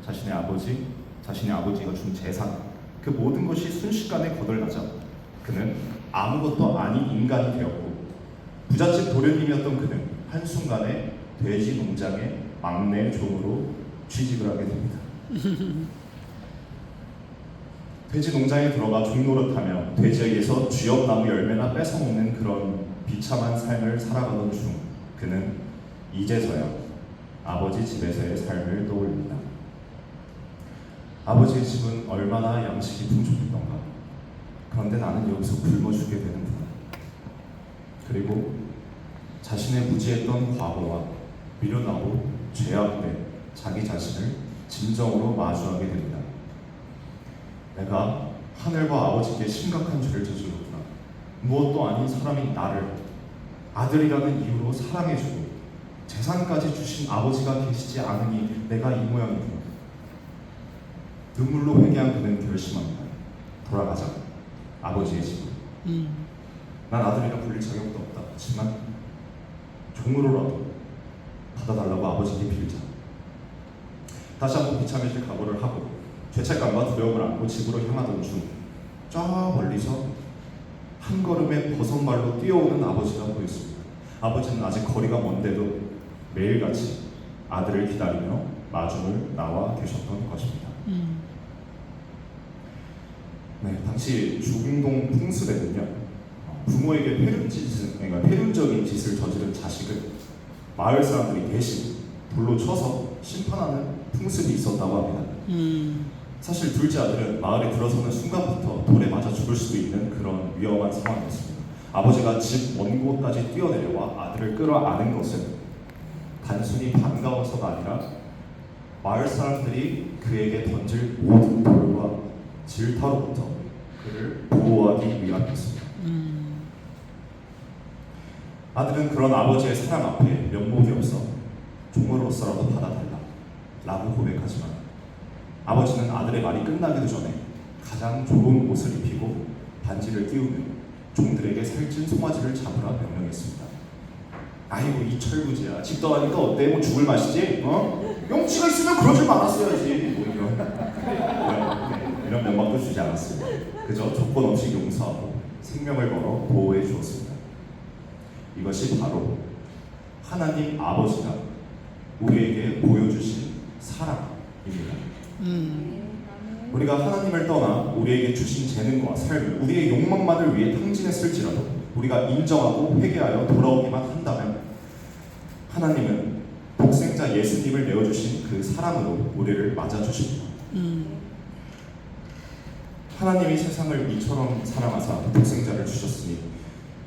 자신의 아버지, 자신의 아버지가 준 재산, 그 모든 것이 순식간에 거덜나자 그는 아무것도 아닌 인간이 되었고, 부잣집 도련님이었던 그는 한순간에 돼지 농장의 막내 종으로 취직을 하게 됩니다. 돼지 농장에 들어가 종노릇하며 돼지에게서 쥐업나무 열매나 뺏어먹는 그런 비참한 삶을 살아가던 중 그는 이제서야 아버지 집에서의 삶을 떠올립니다. 아버지의 집은 얼마나 양식이 풍족했던가. 그런데 나는 여기서 굶어 죽게 되는구나. 그리고 자신의 무지했던 과거와 미련하고 죄악된 자기 자신을 진정으로 마주하게 됩니다. 내가 하늘과 아버지께 심각한 죄를 저질렀구나. 무엇도 아닌 사람인 나를 아들이라는 이유로 사랑해주고 재산까지 주신 아버지가 계시지 않으니 내가 이 모양이구나. 눈물로 회개한 그는 결심합니다. 돌아가자. 아버지의 집으로. 난 아들이라 불릴 자격도 없다. 하지만 종으로라도 받아달라고 아버지께 빌자. 다시 한번 비참해질 각오를 하고 죄책감과 두려움을 안고 집으로 향하던 중 저 멀리서 한 걸음에 버선발로 뛰어오는 아버지가 보였습니다. 아버지는 아직 거리가 먼데도 매일같이 아들을 기다리며 마중을 나와 계셨던 것입니다. 네, 당시 중동 풍습에는요, 부모에게 패륜적인 짓을 저지른 자식을 마을 사람들이 대신 돌로 쳐서 심판하는 풍습이 있었다고 합니다. 사실 둘째 아들은 마을에 들어서는 순간부터 돌에 맞아 죽을 수도 있는 그런 위험한 상황이었습니다. 아버지가 집 먼 곳까지 뛰어내려와 아들을 끌어안은 것은 단순히 반가워서가 아니라 마을 사람들이 그에게 던질 모든 돌과 질타로부터 그를 보호하기 위함이었습니다. 아들은 그런 아버지의 사랑 앞에 면목이 없어 종으로서라도 받아달라 라고 고백하지만 아버지는 아들의 말이 끝나기도 전에 가장 좋은 옷을 입히고 반지를 끼우며 종들에게 살찐 송아지를 잡으라 명령했습니다. 아이고 이 철부지야, 집 떠가니까 어때? 뭐 죽을 맛이지? 용치가 있으면 그러질 말았어야지. 뭐 이런 면박도 주지 않았어요. 그저 조건 없이 용서하고 생명을 걸어 보호해 주었습니다. 이것이 바로 하나님 아버지가 우리에게 보여주신 사랑입니다. 우리가 하나님을 떠나 우리에게 주신 재능과 삶을 우리의 욕망만을 위해 탕진했을지라도 우리가 인정하고 회개하여 돌아오기만 한다면 하나님은 독생자 예수님을 내어주신 그 사랑으로 우리를 맞아주십니다. 하나님이 세상을 이처럼 사랑하사 독생자를 주셨으니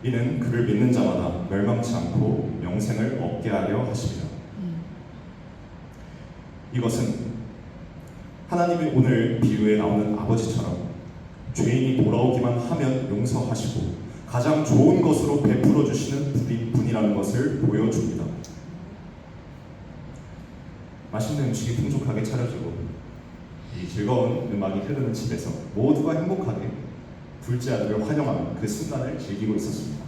이는 그를 믿는 자마다 멸망치 않고 영생을 얻게 하려 하십니다. 이것은 하나님이 오늘 비유에 나오는 아버지처럼 죄인이 돌아오기만 하면 용서하시고 가장 좋은 것으로 베풀어 주시는 분이라는 것을 보여줍니다. 맛있는 음식이 풍족하게 차려지고 이 즐거운 음악이 흐르는 집에서 모두가 행복하게 둘째 아들을 환영하는 그 순간을 즐기고 있었습니다.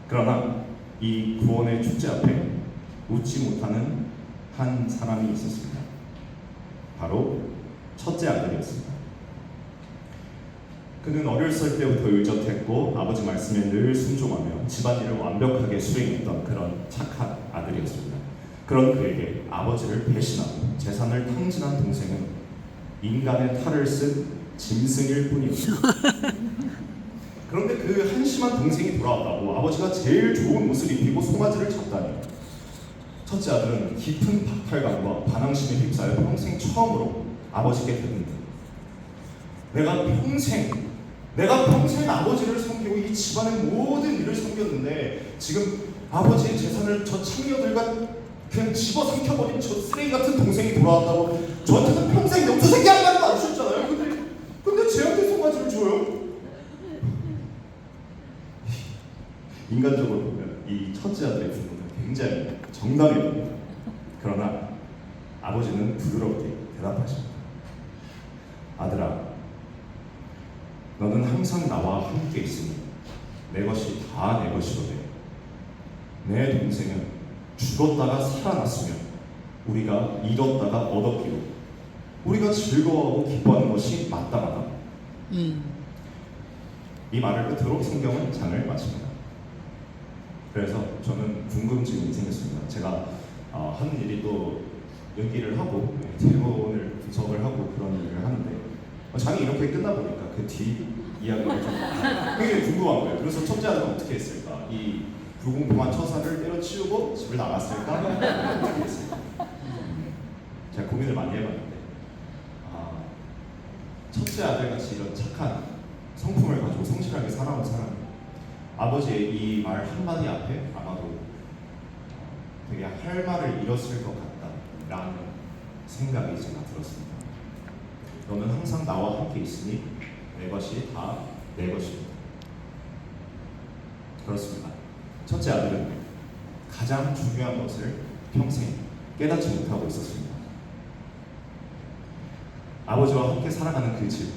그러나 이 구원의 축제 앞에 웃지 못하는 한 사람이 있었습니다. 바로 첫째 아들이었습니다. 그는 어렸을 때부터 의젓했고 아버지 말씀에 늘 순종하며 집안일을 완벽하게 수행했던 그런 착한 아들이었습니다. 그런 그에게 아버지를 배신하고 재산을 탕진한 동생은 인간의 탈을 쓴 짐승일 뿐이었습니다. 그런데 그 한심한 동생이 돌아왔다고 아버지가 제일 좋은 옷을 입히고 송아지를 잡다니 첫째 아들은 깊은 박탈감과 반항심에 휩싸여 평생 처음으로 아버지께 대듭니다. 내가 평생 아버지를 섬기고 이 집안의 모든 일을 섬겼는데 지금 아버지의 재산을 저 창녀들과 그냥 집어삼켜버린 저 쓰레기 같은 동생이 돌아왔다고 저한테는 평생 염소새끼 한다는 거 아셨잖아요. 근데 쟤한테 송아지를 줘요? 인간적으로 보면 이 첫째 아들의 분노는 굉장히 정당해 보입니다. 그러나 아버지는 부드럽게 대답하십니다. 아들아, 너는 항상 나와 함께 있으니 내 것이 다 내 것이로되 내 동생은 죽었다가 살아났으며 우리가 잃었다가 얻었기로 우리가 즐거워하고 기뻐하는 것이 마땅하다. 이 말을 끝으로 성경은 장을 마칩니다. 그래서 저는 궁금증이 생겼습니다. 제가 하는 일이 또 연기를 하고 대본을 분석을 하고 그런 일을 하는데 장이 이렇게 끝나 보니까 그 뒤 이야기가 좀 굉장히 궁금한 거예요. 그래서 첫째 아들은 어떻게 했을까? 이 불공평한 처사를 때려치우고 집을 나갔을까? 어떻게 했을까? 제가 고민을 많이 해봤는데 첫째 아들같이 이런 착한 성품을 가지고 성실하게 살아온 사람, 아버지의 이 말 한마디 앞에 아마도 되게 할 말을 잃었을 것 같다라는 생각이 제가 들었습니다. 너는 항상 나와 함께 있으니 내 것이 다 내 것입니다. 그렇습니다. 첫째 아들은 가장 중요한 것을 평생 깨닫지 못하고 있었습니다. 아버지와 함께 살아가는 그 집,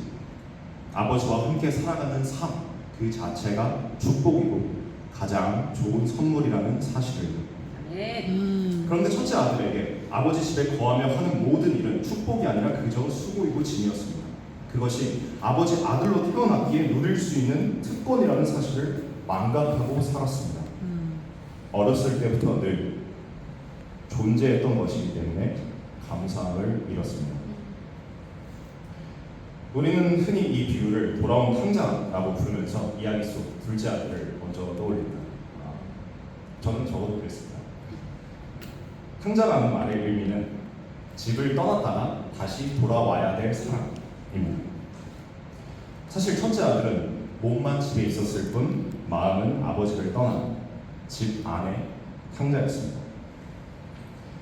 아버지와 함께 살아가는 삶 그 자체가 축복이고 가장 좋은 선물이라는 사실을. 그런데 첫째 아들에게 아버지 집에 거하며 하는 모든 일은 축복이 아니라 그저 수고이고 짐이었습니다. 그것이 아버지 아들로 태어났기에 누릴 수 있는 특권이라는 사실을 망각하고 살았습니다. 어렸을 때부터 늘 존재했던 것이기 때문에 감사함을 잃었습니다. 우리는 흔히 이 비유를 돌아온 탕자라고 부르면서 이야기 속 둘째 아들을 먼저 떠올립니다. 저는 적어도 그랬습니다. 탕자라는 말의 의미는 집을 떠났다가 다시 돌아와야 될 사람입니다. 사실 첫째 아들은 몸만 집에 있었을 뿐 마음은 아버지를 떠난 집 안의 탕자였습니다.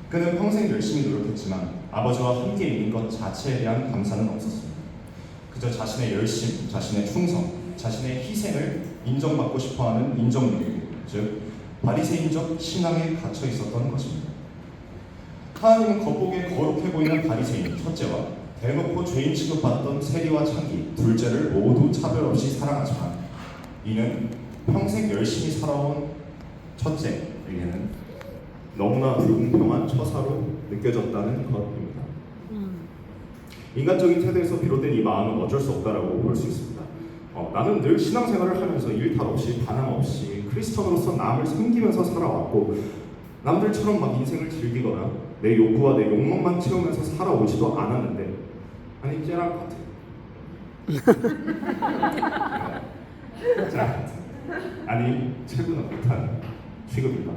그는 평생 열심히 노력했지만 아버지와 함께 있는 것 자체에 대한 감사는 없었습니다. 그저 자신의 열심, 자신의 충성, 자신의 희생을 인정받고 싶어하는 인정욕, 즉 바리새인적 신앙에 갇혀 있었던 것입니다. 하나님은 겉보기에 거룩해 보이는 바리새인 첫째와 대놓고 죄인 취급받던 세리와 창기 둘째를 모두 차별 없이 사랑하지만 이는 평생 열심히 살아온 첫째에게는 너무나 불공평한 처사로 느껴졌다는 것입니다. 인간적인 태도에서 비롯된 이 마음은 어쩔 수 없다라고 볼 수 있습니다. 나는 늘 신앙생활을 하면서 일탈 없이 반항 없이 크리스천으로서 남을 섬기면서 살아왔고 남들처럼 막 인생을 즐기거나 내 욕구와 내 욕망만 채우면서 살아오지도 않았는데 아니 쟤랑 같아. 쟤랑 같아. 아니 최고는 못한 취급이다.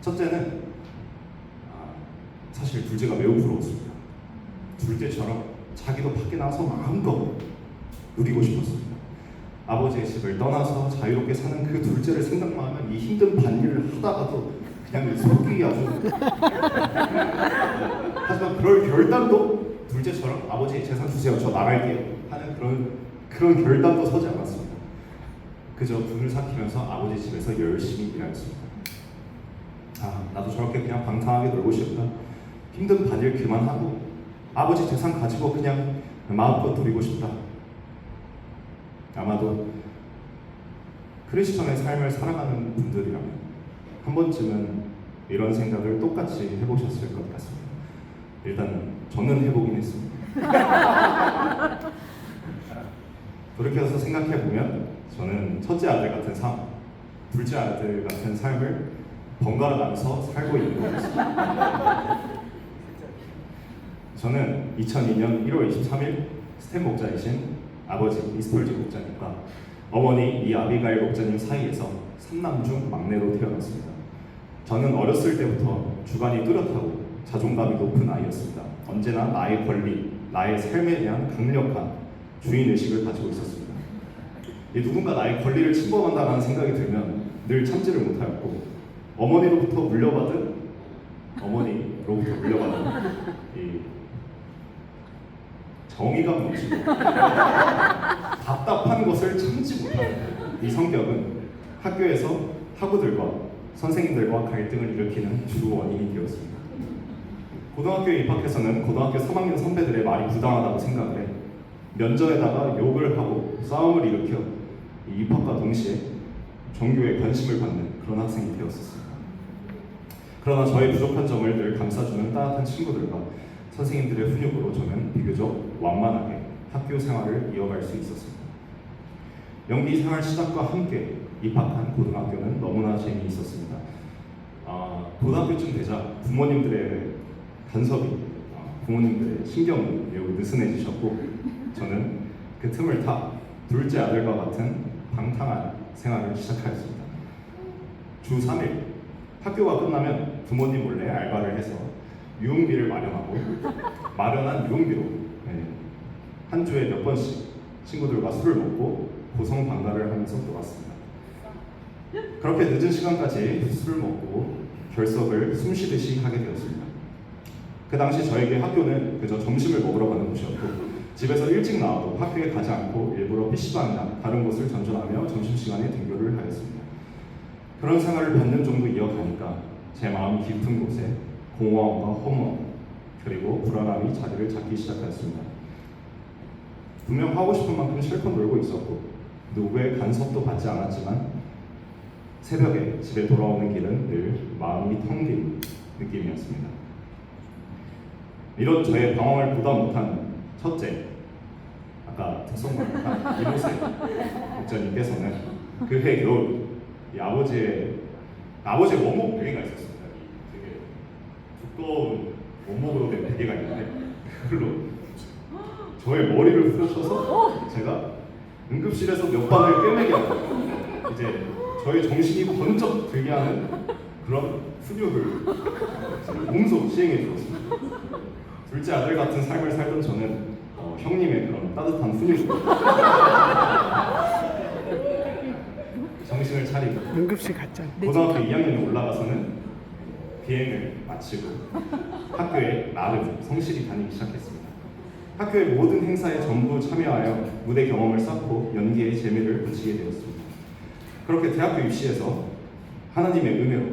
첫째는 사실 둘째가 매우 부러웠습니다. 둘째처럼 자기도 밖에 나가서 마음껏 누리고 싶었습니다. 아버지의 집을 떠나서 자유롭게 사는 그 둘째를 생각만 하면 이 힘든 반일을 하다가도 그냥 속이 아주 하지만 그럴 결단도 둘째처럼 아버지 재산 주세요 저 나갈게요 하는 그런 결단도 서지 않았습니다. 그저 분을 삭히면서 아버지 집에서 열심히 일하였습니다. 나도 저렇게 그냥 방탕하게 놀고 싶다. 힘든 반일 그만하고 아버지 재산 가지고 그냥 마음껏 누리고 싶다. 아마도 크리스천의 삶을 살아가는 분들이라면 한 번쯤은 이런 생각을 똑같이 해보셨을 것 같습니다. 일단 저는 해보긴 했습니다. 돌이켜서 생각해보면 저는 첫째 아들 같은 삶, 둘째 아들 같은 삶을 번갈아 가면서 살고 있는 것 같습니다. 저는 2002년 1월 23일 스탠 목자이신 아버지 이스펄지 목자님과 어머니 이 아비가일 목자님 사이에서 3남 중 막내로 태어났습니다. 저는 어렸을 때부터 주관이 뚜렷하고 자존감이 높은 아이였습니다. 언제나 나의 권리, 나의 삶에 대한 강력한 주인의식을 가지고 있었습니다. 누군가 나의 권리를 침범한다는 생각이 들면 늘 참지를 못하였고 어머니로부터 물려받은 이 정의감 넘치고 답답한 것을 참지 못하는 이 성격은 학교에서 학우들과 선생님들과 갈등을 일으키는 주 원인이 되었습니다. 고등학교에 입학해서는 고등학교 3학년 선배들의 말이 부당하다고 생각을 해 면접에다가 욕을 하고 싸움을 일으켜 입학과 동시에 종교에 관심을 받는 그런 학생이 되었습니다. 그러나 저의 부족한 점을 늘 감싸주는 따뜻한 친구들과 선생님들의 훈육으로 저는 비교적 완만하게 학교 생활을 이어갈 수 있었습니다. 연기 생활 시작과 함께 입학한 고등학교는 너무나 재미있었습니다. 고등학교쯤 되자 부모님들의 간섭이, 부모님들의 신경이 매우 느슨해지셨고 저는 그 틈을 타 둘째 아들과 같은 방탕한 생활을 시작하였습니다. 주 3일 학교가 끝나면 부모님 몰래 알바를 해서 유흥비를 마련하고 마련한 유흥비로 한 주에 몇 번씩 친구들과 술을 먹고 고성방가를 하면서 놀았습니다. 그렇게 늦은 시간까지 술을 먹고 결석을 숨쉬듯이 하게 되었습니다. 그 당시 저에게 학교는 그저 점심을 먹으러 가는 곳이었고 집에서 일찍 나와도 학교에 가지 않고 일부러 PC방이나 다른 곳을 전전하며 점심시간에 등교를 하였습니다. 그런 생활을 반년 정도 이어가니까 제 마음 깊은 곳에 공허함과 허무함 그리고 불안함이 자리를 잡기 시작하였습니다. 분명 하고 싶은 만큼 실컷 놀고 있었고 누구의 간섭도 받지 않았지만 새벽에 집에 돌아오는 길은 늘 마음이 텅 빈 느낌이었습니다. 이런 저의 방황을 보다 못한 첫째, 아까 특성말 이모세 목자님께서는 그해 겨울 이 아버지의 원목 베개가 있었습니다. 되게 두꺼운 원목으로 된 베개가 있는데 그걸로 저의 머리를 후려쳐서 제가 응급실에서 몇 방을 꿰매게 하고 이제 저의 정신이 번쩍 들게 하는 그런 훈육을 몸소 시행해 주었습니다. 둘째 아들 같은 삶을 살던 저는 형님의 그런 따뜻한 훈육으로 정신을 차리고 응급실 갔잖아. 고등학교 2학년에 올라가서는 비행을 마치고 학교에 나름 성실히 다니기 시작했습니다. 학교의 모든 행사에 전부 참여하여 무대 경험을 쌓고 연기에 재미를 붙이게 되었습니다. 그렇게 대학교 입시에서 하나님의 은혜로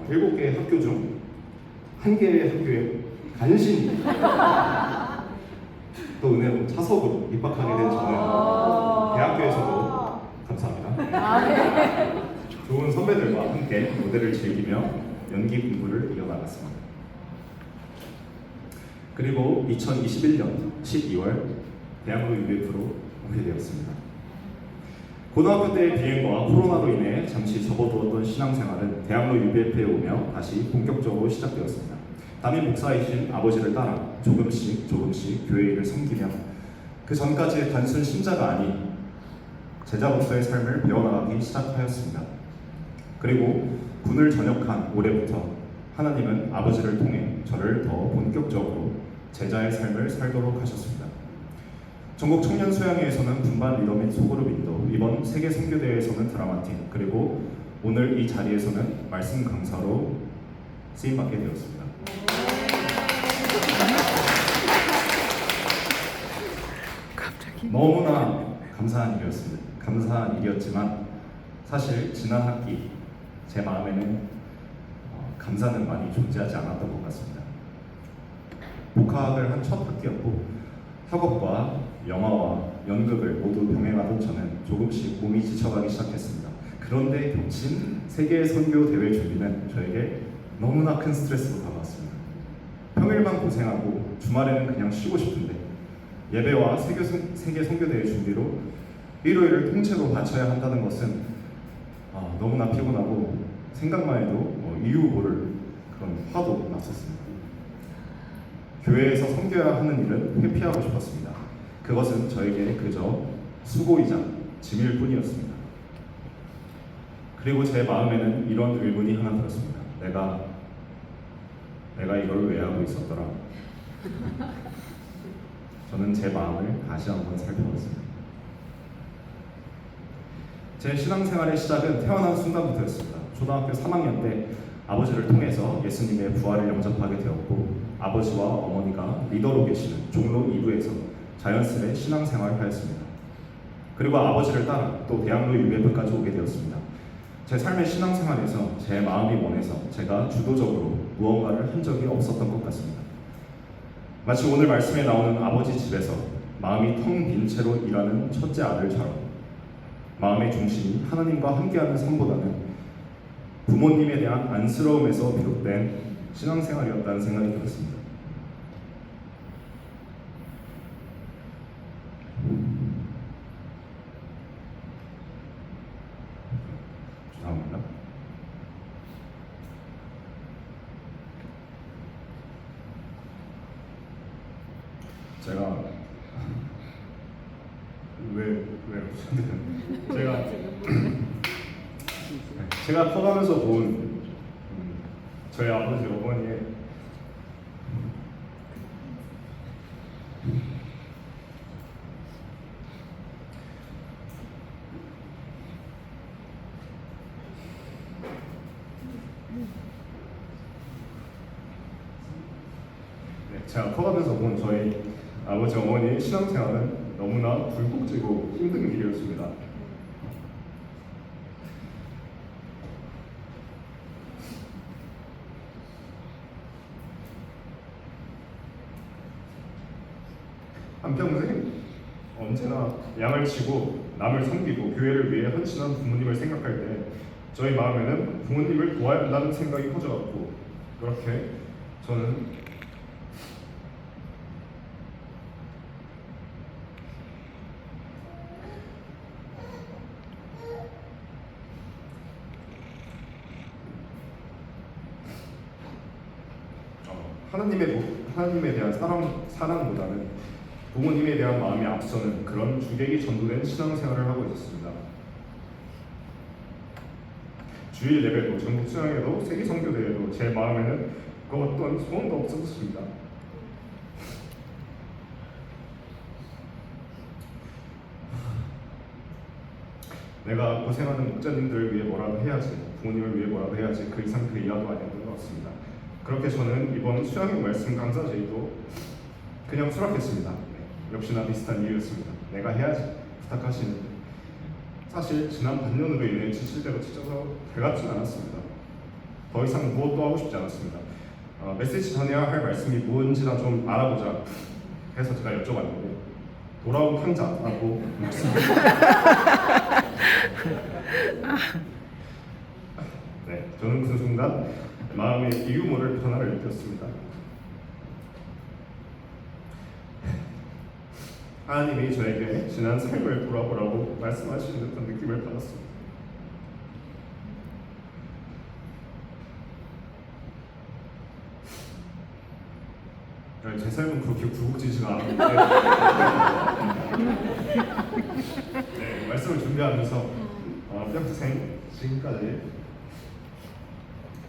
7개의 학교 중 1개의 학교에 간신히 또 은혜로 차석으로 입학하게 된 저는 대학교에서도 감사합니다. 좋은 선배들과 함께 무대를 즐기며 연기 공부를 이어나갔습니다. 그리고 2021년 12월 대학로 UF로 오게 되었습니다. 고등학교 때의 비행과 코로나로 인해 잠시 접어두었던 신앙생활은 대학로 UBF에 오며 다시 본격적으로 시작되었습니다. 담임 목사이신 아버지를 따라 조금씩 교회 일을 섬기며 그 전까지의 단순 신자가 아닌 제자로서의 삶을 배워나가기 시작하였습니다. 그리고 군을 전역한 올해부터 하나님은 아버지를 통해 저를 더 본격적으로 제자의 삶을 살도록 하셨습니다. 전국 청년 수양회에서는 분반 리더 및 소그룹 인도, 이번 세계 선교대회에서는 드라마팀, 그리고 오늘 이 자리에서는 말씀 강사로 쓰임받게 되었습니다. 너무나 감사한 일이었지만 사실 지난 학기 제 마음에는 감사는 많이 존재하지 않았던 것 같습니다. 복학을 한 첫 학기였고 학업과 영화와 연극을 모두 병행하던 저는 조금씩 몸이 지쳐가기 시작했습니다. 그런데 겹친 세계 선교 대회 준비는 저에게 너무나 큰 스트레스로 다가왔습니다. 평일만 고생하고 주말에는 그냥 쉬고 싶은데 예배와 세계 선교 대회 준비로 일요일을 통째로 바쳐야 한다는 것은 너무나 피곤하고 생각만 해도 이유 모를 그런 화도 났었습니다. 교회에서 섬겨야 하는 일은 회피하고 싶었습니다. 그것은 저에게 그저 수고이자 짐일 뿐이었습니다. 그리고 제 마음에는 이런 의문이 하나 들었습니다. 내가 이걸 왜 하고 있었더라? 저는 제 마음을 다시 한번 살펴봤습니다. 제 신앙생활의 시작은 태어난 순간부터였습니다. 초등학교 3학년 때 아버지를 통해서 예수님의 부활을 영접하게 되었고 아버지와 어머니가 리더로 계시는 종로 2부에서 자연스레 신앙생활을 하였습니다. 그리고 아버지를 따라 또 대학로 UF까지 오게 되었습니다. 제 삶의 신앙생활에서 제 마음이 원해서 제가 주도적으로 무언가를 한 적이 없었던 것 같습니다. 마치 오늘 말씀에 나오는 아버지 집에서 마음이 텅 빈 채로 일하는 첫째 아들처럼 마음의 중심이 하나님과 함께하는 삶보다는 부모님에 대한 안쓰러움에서 비롯된 신앙생활이었다는 생각이 들었습니다. 제가 왜 제가 커가면서 본 저희 아버지 어머니의 제가 커가면서 본 저희 아버지 어머니의 신앙생활은 너무나 굴곡지고 힘든 길이었습니다. 한평생 언제나 양을 치고 남을 섬기고 교회를 위해 헌신한 부모님을 생각할 때 저희 마음에는 부모님을 도와야 한다는 생각이 커져갔고, 그렇게 저는 하나님에 대한 사랑보다는 부모님에 대한 마음이 앞서는 그런 주객이 전도된 신앙생활을 하고 있었습니다. 주일 예배도 전국 수양회도 세계 선교대회도 제 마음에는 그 어떤 소원도 없었습니다. 내가 고생하는 목자님들을 위해 뭐라도 해야지, 부모님을 위해 뭐라도 해야지, 그 이상 그 이하도 아니었던 것 같습니다. 그렇게 저는 이번 수양회 말씀 강사 제의도 그냥 수락했습니다. 역시나 비슷한 이유였습니다. 내가 해야지 부탁하시는데 사실 지난 반년으로 인해 지칠 대로 지쳐서 되갚진 않았습니다. 더 이상 무엇도 하고 싶지 않았습니다. 메시지 전해야 할 말씀이 무엇인지나 좀 알아보자 해서 제가 여쭤봤는데 돌아온 탕자라고 네, 저는 그 순간 마음의 비유모를 변화를 느꼈습니다. 하나님이 저에게 지난 삶을 돌아보라고 말씀하시는 듯한 느낌을 받았습니다. 제 삶은 그렇게 굴곡지지가 않은데 네, 말씀을 준비하면서 평생 지금까지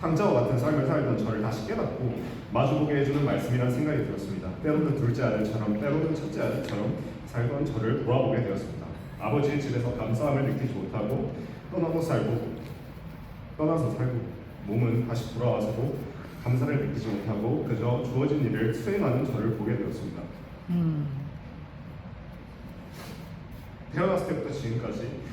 탕자와 같은 삶을 살던 저를 다시 깨닫고 마주보게 해주는 말씀이라는 생각이 들었습니다. 때로는 둘째 아들처럼, 때로는 첫째 아들처럼 살던 저를 돌아보게 되었습니다. 아버지의 집에서 감사함을 느끼지 못하고 떠나서 살고 몸은 다시 돌아와서도 감사를 느끼지 못하고 그저 주어진 일을 수행하는 저를 보게 되었습니다. 태어났을 때부터 지금까지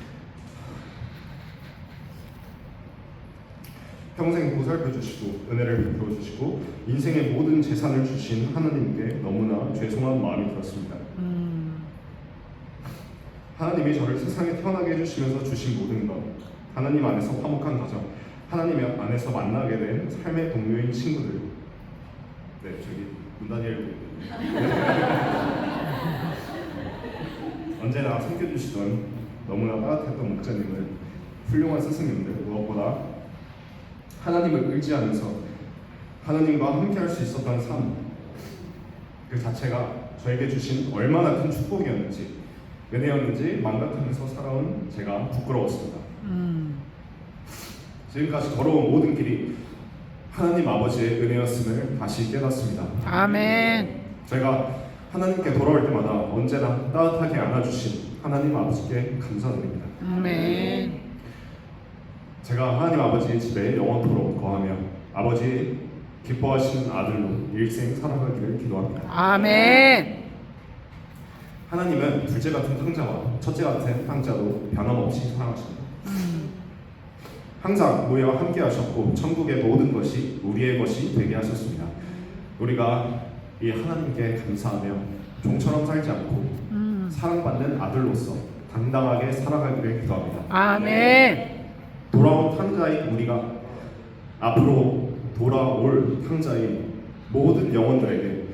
평생 보살펴 주시고 은혜를 베풀어 주시고 인생의 모든 재산을 주신 하나님께 너무나 죄송한 마음이 들었습니다. 하나님이 저를 세상에 태어나게 해주시면서 주신 모든 것, 하나님 안에서 화목한 가정, 하나님 안에서 만나게 된 삶의 동료인 친구들, 네, 저기 문다니엘 언제나 섬겨주시던 너무나 따뜻했던 목자님을, 훌륭한 스승님들, 무엇보다 하나님을 의지하면서 하나님과 함께할 수 있었던 삶, 그 자체가 저에게 주신 얼마나 큰 축복이었는지, 은혜였는지 망각하면서 살아온 제가 부끄러웠습니다. 지금까지 걸어온 모든 길이 하나님 아버지의 은혜였음을 다시 깨닫습니다. 아멘. 제가 하나님께 돌아올 때마다 언제나 따뜻하게 안아주신 하나님 아버지께 감사드립니다. 아멘. 제가 하나님 아버지의 집에 영원토록 거하며 아버지 기뻐하시는 아들로 일생 살아가기를 기도합니다. 아멘. 하나님은 둘째 같은 탕자와 첫째 같은 탕자도 변함없이 사랑하십니다. 항상 우리와 함께 하셨고 천국의 모든 것이 우리의 것이 되게 하셨습니다. 우리가 이 하나님께 감사하며 종처럼 살지 않고 사랑받는 아들로서 당당하게 살아가기를 기도합니다. 아멘. 돌아온 탕자인 우리가 앞으로 돌아올 탕자인 모든 영혼들에게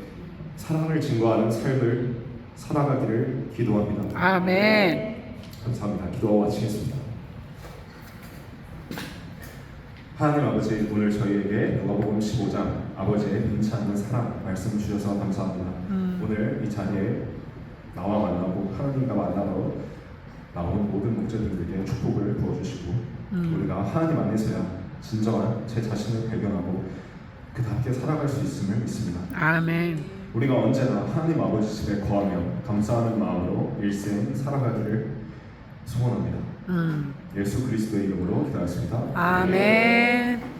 사랑을 증거하는 삶을 살아가기를 기도합니다. 아멘. 감사합니다. 기도 마치겠습니다. 하나님 아버지, 오늘 저희에게 누가복음 15장 아버지의 변치 않는 사랑 말씀 주셔서 감사합니다. 오늘 이 자리에 나와 만나고 하나님과 만나러 나온 모든 목자님들에게 축복을 부어주시고 우리가 하나님 안에서야 진정한 제 자신을 발견하고 그답게 살아갈 수 있음을 믿습니다. 아멘. 우리가 언제나 하나님 아버지 집에 거하며 감사하는 마음으로 일생 살아가기를 소원합니다. 예수 그리스도의 이름으로 기도하였습니다. 아멘.